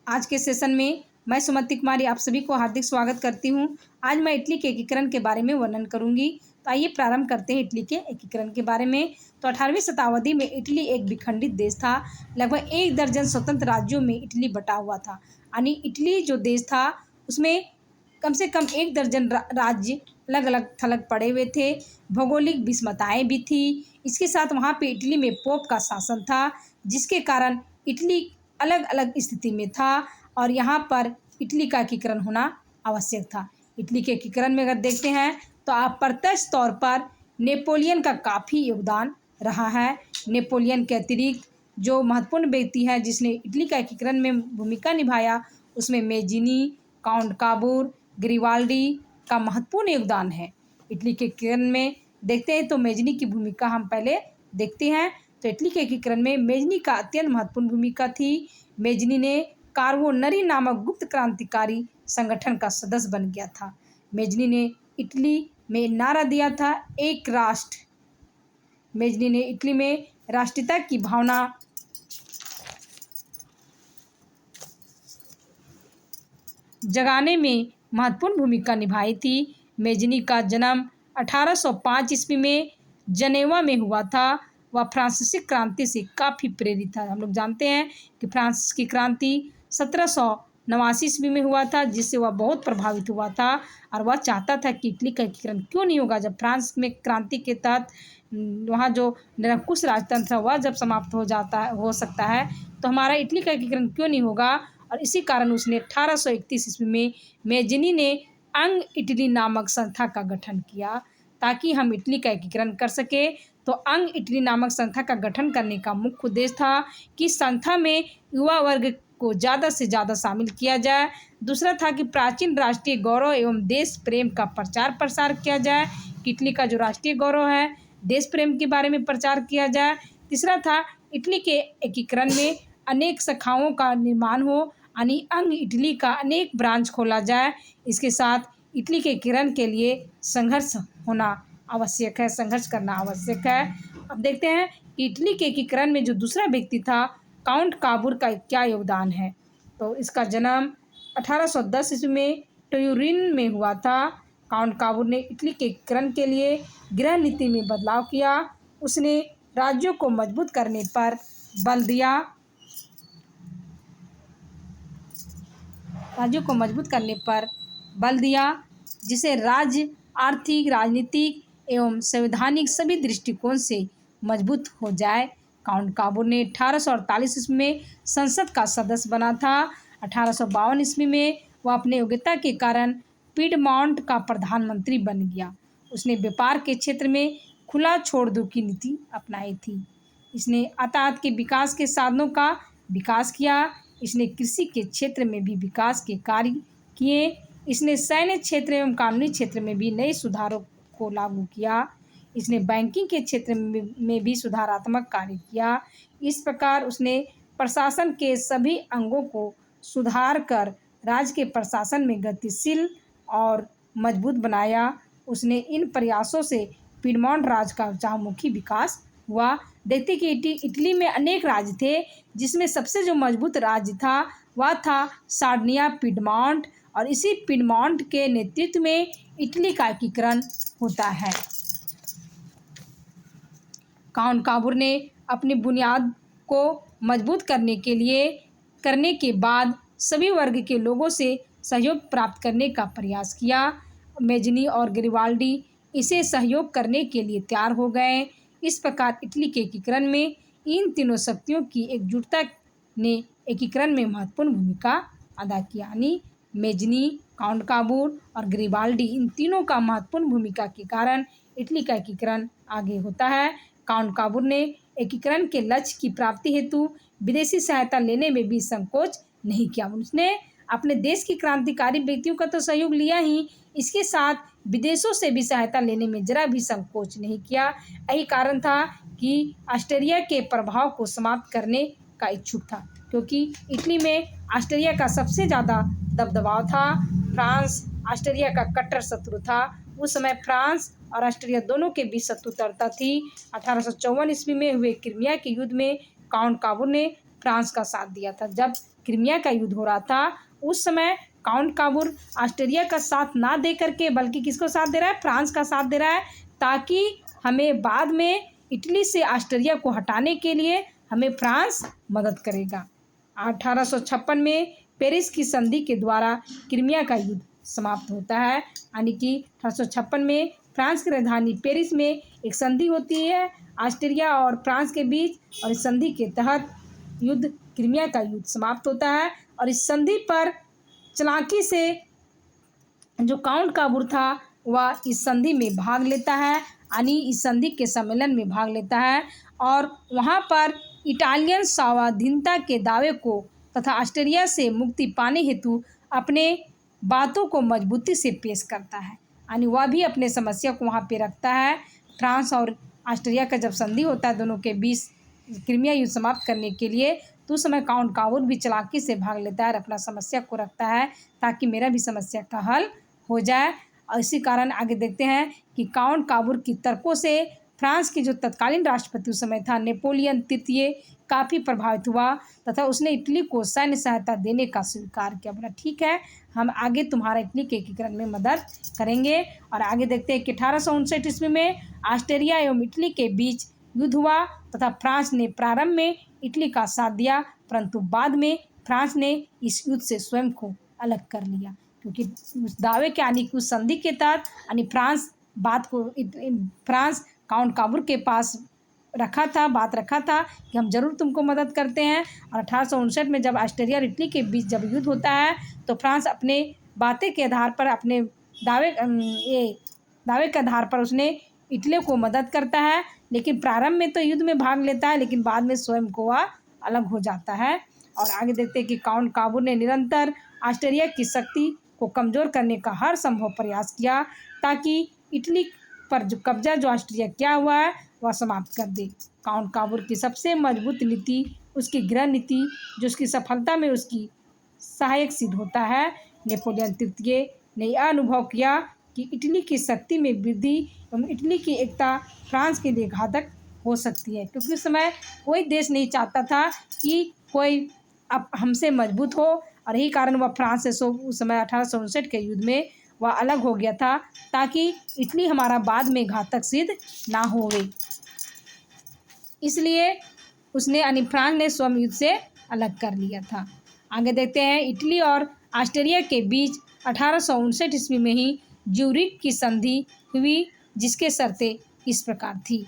आज के सेशन में मैं सुमति कुमारी आप सभी को हार्दिक स्वागत करती हूँ। आज मैं इटली के एकीकरण के बारे में वर्णन करूँगी। तो आइए प्रारंभ करते हैं इटली के एकीकरण के बारे में। तो 18वीं शताब्दी में इटली एक विखंडित देश था। लगभग 1 दर्जन स्वतंत्र राज्यों में इटली बटा हुआ था। यानी इटली जो देश था उसमें कम से कम 1 दर्जन राज्य अलग अलग थलग पड़े हुए थे। भौगोलिक विषमताएँ भी थी। इसके साथ वहाँ पे इटली में पोप का शासन था, जिसके कारण इटली अलग अलग स्थिति में था और यहाँ पर इटली का एकीकरण होना आवश्यक था। इटली के एकीकरण में अगर देखते हैं तो आप प्रत्यक्ष तौर पर नेपोलियन का काफ़ी योगदान रहा है। नेपोलियन के अतिरिक्त जो महत्वपूर्ण व्यक्ति है जिसने इटली का एकीकरण में भूमिका निभाया, उसमें मेजिनी, काउंट काबूर, गरिबाल्डी का महत्वपूर्ण योगदान है। इटली के एकीकरण में देखते हैं तो मेजिनी की भूमिका हम पहले देखते हैं। तो इटली के एकीकरण में मेजिनी का अत्यंत महत्वपूर्ण भूमिका थी। मेजिनी ने कार्बोनरी नामक गुप्त क्रांतिकारी संगठन का सदस्य बन गया था। मेजिनी ने इटली में नारा दिया था, एक राष्ट्र। मेजिनी ने इटली में राष्ट्रीयता की भावना जगाने में महत्वपूर्ण भूमिका निभाई थी। मेजिनी का जन्म 1805 ईस्वी में जनेवा में हुआ था। वह फ्रांसीसी क्रांति से काफ़ी प्रेरित था। हम लोग जानते हैं कि फ्रांस की क्रांति 1789 ईस्वी में हुआ था, जिससे वह बहुत प्रभावित हुआ था और वह चाहता था कि इटली का एकीकरण क्यों नहीं होगा। जब फ्रांस में क्रांति के तहत वहाँ जो निरंकुश राजतंत्र वह जब समाप्त हो सकता है, तो हमारा इटली का एकीकरण क्यों नहीं होगा। और इसी कारण उसने 1831 ईस्वी में मेजिनी ने अंग इटली नामक संस्था का गठन किया ताकि हम इटली का एकीकरण कर सके। तो अंग इटली नामक संस्था का गठन करने का मुख्य उद्देश्य था कि संस्था में युवा वर्ग को ज़्यादा से ज़्यादा शामिल किया जाए। दूसरा था कि प्राचीन राष्ट्रीय गौरव एवं देश प्रेम का प्रचार प्रसार किया जाए, कि इटली का जो राष्ट्रीय गौरव है, देश प्रेम के बारे में प्रचार किया जाए। तीसरा था इटली के एकीकरण में अनेक शाखाओं का निर्माण हो, यानी अंग इटली का अनेक ब्रांच खोला जाए। इसके साथ इटली के एकीकरण के लिए संघर्ष होना आवश्यक है, संघर्ष करना आवश्यक है। अब देखते हैं कि इटली के एकीकरण में जो दूसरा व्यक्ति था काउंट काबूर का क्या योगदान है। तो इसका जन्म 1810 ईस्वी में ट्यूरिन में हुआ था। काउंट काबूर ने इटली के एकीकरण के लिए गृह नीति में बदलाव किया। उसने राज्यों को मजबूत करने पर बल दिया। राज्यों को मजबूत करने पर बल दिया, जिसे राज्य आर्थिक, राजनीतिक एवं संवैधानिक सभी दृष्टिकोण से मजबूत हो जाए। काउंट काबूर ने 1848 ईस्वी में संसद का सदस्य बना था। 1852 ईस्वी में वह अपने योग्यता के कारण पीडमॉन्ट का प्रधानमंत्री बन गया। उसने व्यापार के क्षेत्र में खुला छोड़ दो की नीति अपनाई थी। इसने यातायात के विकास के साधनों का विकास किया। इसने कृषि के क्षेत्र में भी विकास के कार्य किए। इसने सैन्य क्षेत्र एवं कानूनी क्षेत्र में भी नए सुधारों को लागू किया। इसने बैंकिंग के क्षेत्र में भी सुधारात्मक कार्य किया। इस प्रकार उसने प्रशासन के सभी अंगों को सुधार कर राज्य के प्रशासन में गतिशील और मजबूत बनाया। उसने इन प्रयासों से पीडमॉन्ट राज्य का चहुमुखी विकास हुआ। देखते कि इटली में अनेक राज्य थे, जिसमें सबसे जो मजबूत राज्य था वह था सार्डिनिया पीडमॉन्ट, और इसी पीडमॉन्ट के नेतृत्व में इटली का एकीकरण होता है। काउंट काबूर ने अपनी बुनियाद को मजबूत करने के बाद सभी वर्ग के लोगों से सहयोग प्राप्त करने का प्रयास किया। मेजिनी और गरिबाल्डी इसे सहयोग करने के लिए तैयार हो गए। इस प्रकार इटली के एकीकरण में इन तीनों शक्तियों की एकजुटता ने एकीकरण में महत्वपूर्ण भूमिका अदा की। यानी मेजिनी, काउंट काबूर और गरिबाल्डी, इन तीनों का महत्वपूर्ण भूमिका के कारण इटली का एकीकरण आगे होता है। काउंट काबूर ने एकीकरण के लक्ष्य की प्राप्ति हेतु विदेशी सहायता लेने में भी संकोच नहीं किया। उसने अपने देश के क्रांतिकारी व्यक्तियों का तो सहयोग लिया ही, इसके साथ विदेशों से भी सहायता लेने में जरा भी संकोच नहीं किया। यही कारण था कि ऑस्ट्रिया के प्रभाव को समाप्त करने का इच्छुक था, क्योंकि इटली में ऑस्ट्रिया का सबसे ज़्यादा दबदबाव था। फ्रांस ऑस्ट्रिया का कट्टर शत्रु था। उस समय फ्रांस और ऑस्ट्रिया दोनों के बीच शत्रुता थी। 1854 ईस्वी में हुए क्रीमिया के युद्ध में काउंट काबूर ने फ्रांस का साथ दिया था। जब क्रीमिया का युद्ध हो रहा था उस समय काउंट काबूर ऑस्ट्रिया का साथ ना दे करके बल्कि किसको साथ दे रहा है, फ्रांस का साथ दे रहा है, ताकि हमें बाद में इटली से ऑस्ट्रिया को हटाने के लिए हमें फ्रांस मदद करेगा। 1856 में पेरिस की संधि के द्वारा क्रीमिया का युद्ध समाप्त होता है, यानी कि 1856 में फ्रांस की राजधानी पेरिस में एक संधि होती है ऑस्ट्रिया और फ्रांस के बीच, और इस संधि के तहत युद्ध क्रीमिया का युद्ध समाप्त होता है। और इस संधि पर चालाकी से जो काउंट काबूर था वह इस संधि में भाग लेता है, यानी इस संधि के सम्मेलन में भाग लेता है और वहाँ पर इटालियन स्वाधीनता के दावे को तथा ऑस्ट्रिया से मुक्ति पाने हेतु अपने बातों को मजबूती से पेश करता है, यानी वह भी अपने समस्या को वहाँ पे रखता है। फ्रांस और ऑस्ट्रिया का जब संधि होता है दोनों के बीच क्रीमिया युद्ध समाप्त करने के लिए, तो उस समय काउंट काबूर भी चालाकी से भाग लेता है और अपना समस्या को रखता है ताकि मेरा भी समस्या का हल हो जाए। और इसी कारण आगे देखते हैं कि काउंट काबूर की तर्कों से फ्रांस के जो तत्कालीन राष्ट्रपति उस समय था नेपोलियन तृतीय काफ़ी प्रभावित हुआ तथा उसने इटली को सैन्य सहायता देने का स्वीकार किया। बोला ठीक है, हम आगे तुम्हारा इटली के एकीकरण में मदद करेंगे। और आगे देखते हैं कि 1859 ईस्वी में ऑस्ट्रिया एवं इटली के बीच युद्ध हुआ तथा फ्रांस ने प्रारंभ में इटली का साथ दिया, परंतु बाद में फ्रांस ने इस युद्ध से स्वयं को अलग कर लिया, क्योंकि उस दावे के यानी कि उस संधि के तहत यानी फ्रांस काउंट काबूर के पास बात रखा था कि हम जरूर तुमको मदद करते हैं। और 1859 में जब ऑस्ट्रिया और इटली के बीच जब युद्ध होता है तो फ्रांस अपने बातें के आधार पर अपने दावे के आधार पर उसने इटली को मदद करता है, लेकिन प्रारंभ में तो युद्ध में भाग लेता है लेकिन बाद में स्वयं को वह अलग हो जाता है। और आगे देखते हैं कि काउंट काबूर ने निरंतर ऑस्ट्रिया की शक्ति को कमज़ोर करने का हर संभव प्रयास किया ताकि इटली पर जो कब्जा जो ऑस्ट्रिया किया हुआ है वह समाप्त कर दे। काउंट काबूर की सबसे मजबूत नीति उसकी गृह नीति जो उसकी सफलता में उसकी सहायक सिद्ध होता है। नेपोलियन तृतीय ने यह अनुभव किया कि इटली की शक्ति में वृद्धि एवं इटली की एकता फ्रांस के लिए घातक हो सकती है, क्योंकि उस समय कोई देश नहीं चाहता था कि कोई अब हमसे मजबूत हो, और यही कारण वह फ्रांस से उस समय 1859 के युद्ध में वह अलग हो गया था ताकि इटली हमारा बाद में घातक सिद्ध ना होवे। इसलिए उसने यानी फ्रांस ने स्वयं युद्ध से अलग कर लिया था। आगे देखते हैं इटली और ऑस्ट्रिया के बीच 1859 ईस्वी में ही ज्यूरिख की संधि हुई, जिसके शर्तें इस प्रकार थी।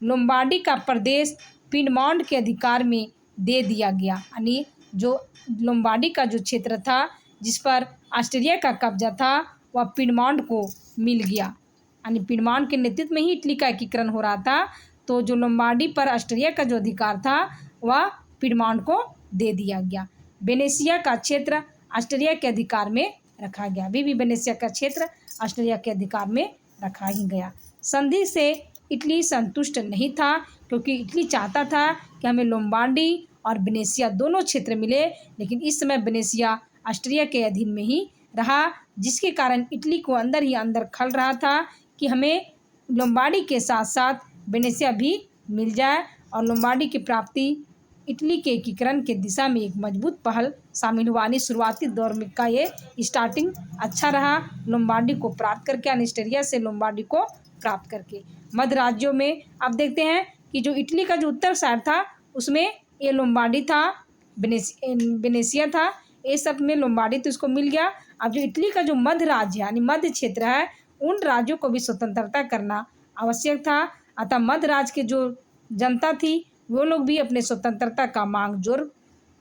लोम्बार्डी का प्रदेश पिडमॉन्ट के अधिकार में दे दिया गया, यानी जो लोम्बार्डी का जो क्षेत्र था जिस पर ऑस्ट्रिया का कब्जा था वह पिडमॉन्ट को मिल गया, यानी पिडमॉन्ट के नेतृत्व में ही इटली का एकीकरण हो रहा था। तो जो लोम्बार्डी पर ऑस्ट्रिया का जो अधिकार था वह पिडमॉन्ट को दे दिया गया। वेनेशिया का क्षेत्र ऑस्ट्रिया के अधिकार में रखा गया, अभी भी वेनेशिया का क्षेत्र ऑस्ट्रिया के अधिकार में रखा ही गया। संधि से इटली संतुष्ट नहीं था, क्योंकि इटली चाहता था कि हमें लोम्बार्डी और वेनेशिया दोनों क्षेत्र मिले, लेकिन इस समय वेनेशिया ऑस्ट्रिया के अधीन में ही रहा, जिसके कारण इटली को अंदर ही अंदर खल रहा था कि हमें लोम्बार्डी के साथ साथ वेनेशिया भी मिल जाए। और लोम्बार्डी की प्राप्ति इटली के एकीकरण के दिशा में एक मजबूत पहल शामिल हुआ, यानी शुरुआती दौर में का ये स्टार्टिंग अच्छा रहा लोम्बार्डी को प्राप्त करके, ऑस्ट्रिया से लोम्बार्डी को प्राप्त करके। मध्य राज्यों में अब देखते हैं कि जो इटली का जो उत्तर साइड था उसमें ये लोम्बार्डी था, वेनेशिया था, ये सब में लोम्बार्डी तो इसको मिल गया। अब जो इटली का जो मध्य राज्य यानी मध्य क्षेत्र है उन राज्यों को भी स्वतंत्रता करना आवश्यक था। अतः मध्य राज्य के जो जनता थी वो लोग भी अपने स्वतंत्रता का मांग जोर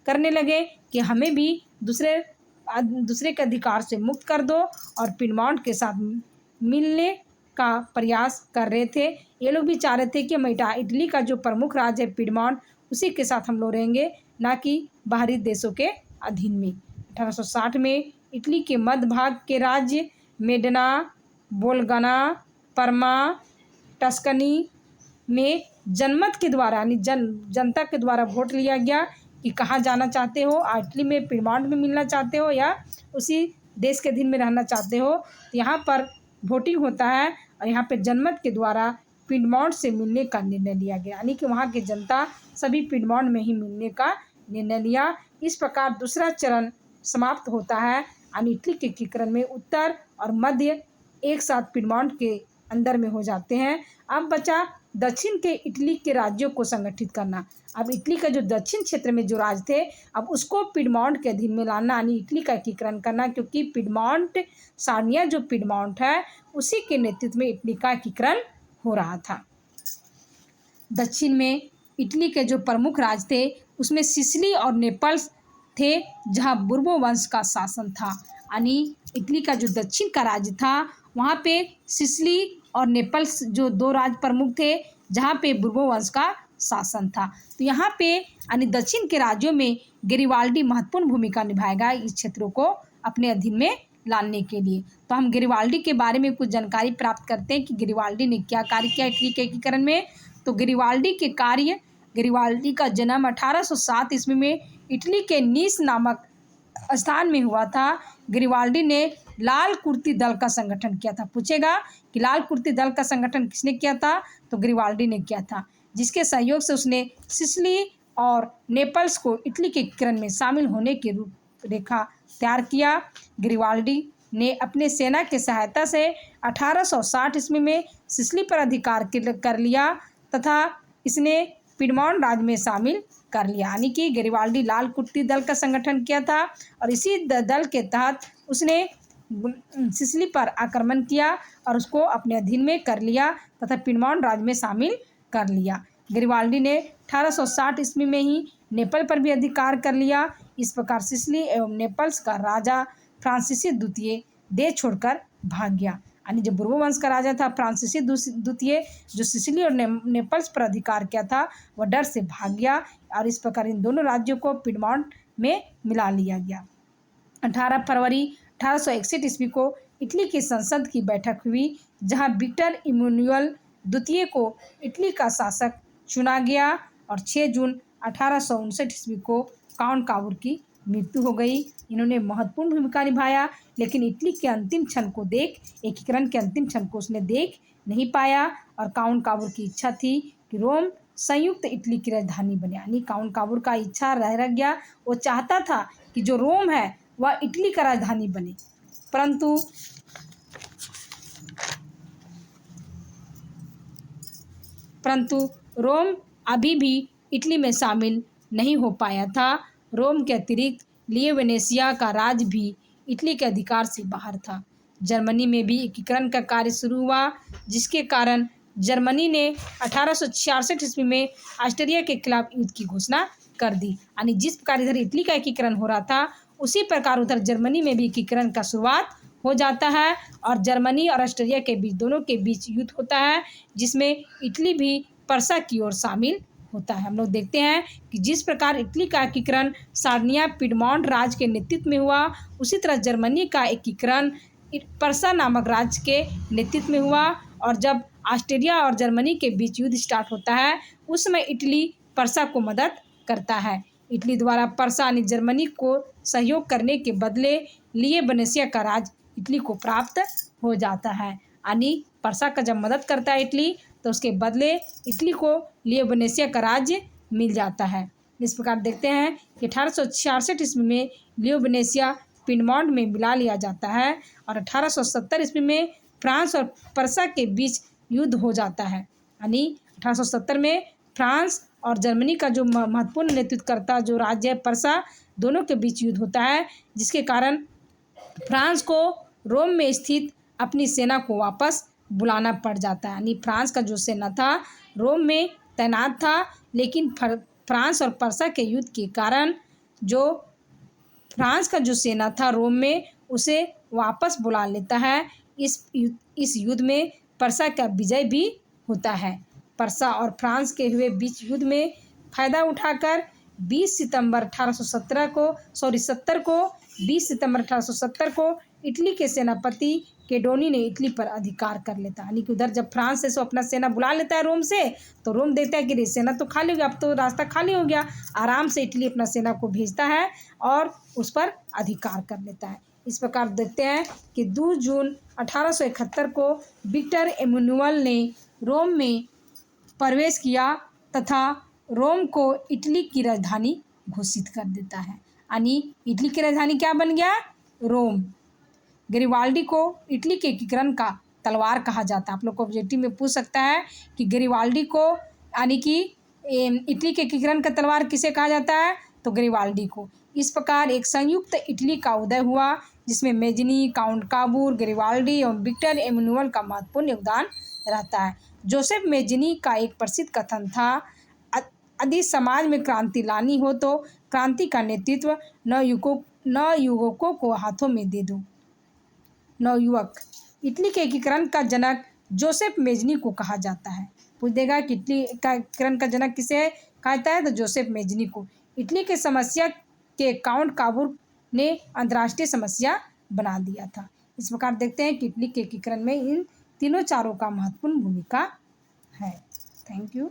करने लगे कि हमें भी दूसरे के अधिकार से मुक्त कर दो, और पिडमॉन्ट के साथ मिलने का प्रयास कर रहे थे। ये लोग भी चाह रहे थे कि हम इटली का जो प्रमुख राज्य है पिडमॉन्ट उसी के साथ हम लोग रहेंगे, ना कि बाहरी देशों के अधीन में। 1860 में इटली के मध्य भाग के राज्य मेडना, बोलगना, परमा, टस्कनी में जनमत के द्वारा यानी जनता के द्वारा वोट लिया गया कि कहाँ जाना चाहते हो, इटली में पिडमॉन्ट में मिलना चाहते हो या उसी देश के अधीन में रहना चाहते हो। तो यहाँ पर वोटिंग होता है और यहाँ पे जनमत के द्वारा पिडमॉन्ट से मिलने का निर्णय लिया गया, यानी कि वहाँ की जनता सभी पिडमॉन्ट में ही मिलने का निर्णय लिया। इस प्रकार दूसरा चरण समाप्त होता है यानी इटली के एकीकरण में उत्तर और मध्य एक साथ पिडमॉन्ट के अंदर में हो जाते हैं। अब बचा दक्षिण के इटली के राज्यों को संगठित करना। अब इटली का जो दक्षिण क्षेत्र में जो राज्य थे अब उसको पिडमॉन्ट के अधीन में लाना यानी इटली का एकीकरण करना, क्योंकि पिडमॉन्ट सार्डिनिया जो पिडमॉन्ट है उसी के नेतृत्व में इटली का एकीकरण हो रहा था। दक्षिण में इटली के जो प्रमुख राज्य थे उसमें सिसिली और नेपल्स थे जहां बुर्बो वंश का शासन था। यानी इटली का जो दक्षिण का राज्य था वहाँ पे सिसिली और नेपल्स जो दो राज्य प्रमुख थे जहाँ पे बुर्बो वंश का शासन था। तो यहाँ पे यानी दक्षिण के राज्यों में गेरिबाल्डी महत्वपूर्ण भूमिका निभाएगा इस क्षेत्रों को अपने अधीन में लाने के लिए। तो हम गेरिबाल्डी के बारे में कुछ जानकारी प्राप्त करते हैं कि गेरिबाल्डी ने क्या कार्य किया इटली के एकीकरण में। तो गेरिबाल्डी का जन्म 1807 ईस्वी में इटली के नीस नामक स्थान में हुआ था। गेरिबाल्डी ने लाल कुर्ती दल का संगठन किया था। पूछेगा कि लाल कुर्ती दल का संगठन किसने किया था, तो गेरिबाल्डी ने किया था, जिसके सहयोग से उसने सिसिली और नेपल्स को इटली के एकीकरण में शामिल होने की रूपरेखा तैयार किया। गेरिबाल्डी ने अपने सेना की सहायता से 1860 ईस्वी में सिसिली पर अधिकार कर लिया तथा इसने पिडमॉन्ट राज्य में शामिल कर लिया। यानी कि गेरिबाल्डी लाल कुर्ती दल का संगठन किया था और इसी दल के तहत उसने सिसिली पर आक्रमण किया और उसको अपने अधीन में कर लिया तथा पिडमॉन्ट राज्य में शामिल कर लिया। गेरिबाल्डी ने 1860 ईस्वी में ही नेपल पर भी अधिकार कर लिया। इस प्रकार सिसिली एवं नेपल्स का राजा फ्रांसीसी द्वितीय देश छोड़कर भाग गया। यानी जो बुर्बो वंश का राजा था फ्रांसीसी द्वितीय जो सिसिली और नेपल्स पर अधिकार किया था वह डर से भाग गया और इस प्रकार इन दोनों राज्यों को पिडमॉन्ट में मिला लिया गया। 18 फरवरी 1861 ईस्वी को इटली की संसद की बैठक हुई जहां विक्टर इमैनुअल द्वितीय को इटली का शासक चुना गया और 6 जून 1859 ईस्वी को काउंट काबूर की मृत्यु हो गई। इन्होंने महत्वपूर्ण भूमिका निभाया लेकिन इटली के अंतिम क्षण को एकीकरण के अंतिम क्षण को उसने देख नहीं पाया और काउंट काबूर की इच्छा थी कि रोम संयुक्त इटली की राजधानी बने। यानी काउंट काबूर का इच्छा रह गया, वो चाहता था कि जो रोम है वह इटली का राजधानी बने, परंतु रोम अभी भी इटली में शामिल नहीं हो पाया था। रोम के अतिरिक्त लियो वेनेशिया का राज्य भी इटली के अधिकार से बाहर था। जर्मनी में भी एकीकरण का कार्य शुरू हुआ जिसके कारण जर्मनी ने 1866 ईस्वी में ऑस्ट्रिया के खिलाफ युद्ध की घोषणा कर दी। यानी जिस प्रकार इधर इटली का एकीकरण हो रहा था उसी प्रकार उधर जर्मनी में भी एकीकरण का शुरुआत हो जाता है और जर्मनी और ऑस्ट्रिया के बीच दोनों के बीच युद्ध होता है जिसमें इटली भी पर्सा की ओर शामिल होता है। हम लोग देखते हैं कि जिस प्रकार इटली का एकीकरण सार्डिनिया पिडमॉन्ट राज्य के नेतृत्व में हुआ उसी तरह जर्मनी का एकीकरण पर्सा नामक राज्य के नेतृत्व में हुआ और जब ऑस्ट्रिया और जर्मनी के बीच युद्ध स्टार्ट होता है उस समय इटली पर्सा को मदद करता है। इटली द्वारा पर्सा यानी जर्मनी को सहयोग करने के बदले लियो वेनेशिया का राज्य इटली को प्राप्त हो जाता है। यानी पर्सा का जब मदद करता है इटली तो उसके बदले इटली को लियो वेनेशिया का राज्य मिल जाता है। इस प्रकार देखते हैं कि 1866 ईस्वी में लियो वेनेशिया पिडमॉन्ट में मिला लिया जाता है और 1870 ईस्वी में फ्रांस और पर्सा के बीच युद्ध हो जाता है। यानी 1870 में फ्रांस और जर्मनी का जो महत्वपूर्ण नेतृत्वकर्ता जो राज्य है पर्सा दोनों के बीच युद्ध होता है जिसके कारण फ्रांस को रोम में स्थित अपनी सेना को वापस बुलाना पड़ जाता है। यानी फ्रांस का जो सेना था रोम में तैनात था लेकिन फ्रांस और पर्सा के युद्ध के कारण जो फ्रांस का जो सेना था रोम में उसे वापस बुला लेता है। इस युद्ध में पर्सा का विजय भी होता है। पर्सा और फ्रांस के हुए बीच युद्ध में फ़ायदा उठाकर 20 सितंबर 1870 को इटली के सेनापति केडोनी ने इटली पर अधिकार कर लेता है। यानी कि उधर जब फ्रांस से अपना सेना बुला लेता है रोम से तो रोम देखता है कि सेना तो खाली हो गया, अब तो रास्ता खाली हो गया, आराम से इटली अपना सेना को भेजता है और उस पर अधिकार कर लेता है। इस प्रकार देखते हैं कि 2 जून 1871 को विक्टर इमैनुअल ने रोम में प्रवेश किया तथा रोम को इटली की राजधानी घोषित कर देता है। यानी इटली की राजधानी क्या बन गया? रोम। गरिबाल्डी को इटली के एकीकरण का तलवार कहा जाता है। आप लोग को ऑब्जेक्टिव में पूछ सकता है कि गरिबाल्डी को यानी कि इटली के एकीकरण का तलवार किसे कहा जाता है? तो गरिबाल्डी को। इस प्रकार एक संयुक्त इटली का उदय हुआ जिसमें मेजनी, काउंट काबूर, गरिबाल्डी और विक्टर एमेनुअल का महत्वपूर्ण योगदान रहता है। जोसेफ मेजनी का एक प्रसिद्ध कथन था, यदि समाज में क्रांति लानी हो तो क्रांति का नेतृत्व नवयुवकों को हाथों में दे दो। नवयुवक। इटली के एकीकरण का जनक जोसेफ मेजनी को कहा जाता है। पूछ देगा कि इटली का एकीकरण का जनक किसे कहा जाता है? तो जोसेफ मेजनी को। इटली के समस्या के काउंट काबूर ने अंतर्राष्ट्रीय समस्या बना दिया था। इस प्रकार देखते हैं कि इटली के एकीकरण में इन तीनों चारों का महत्वपूर्ण भूमिका है। Thank you.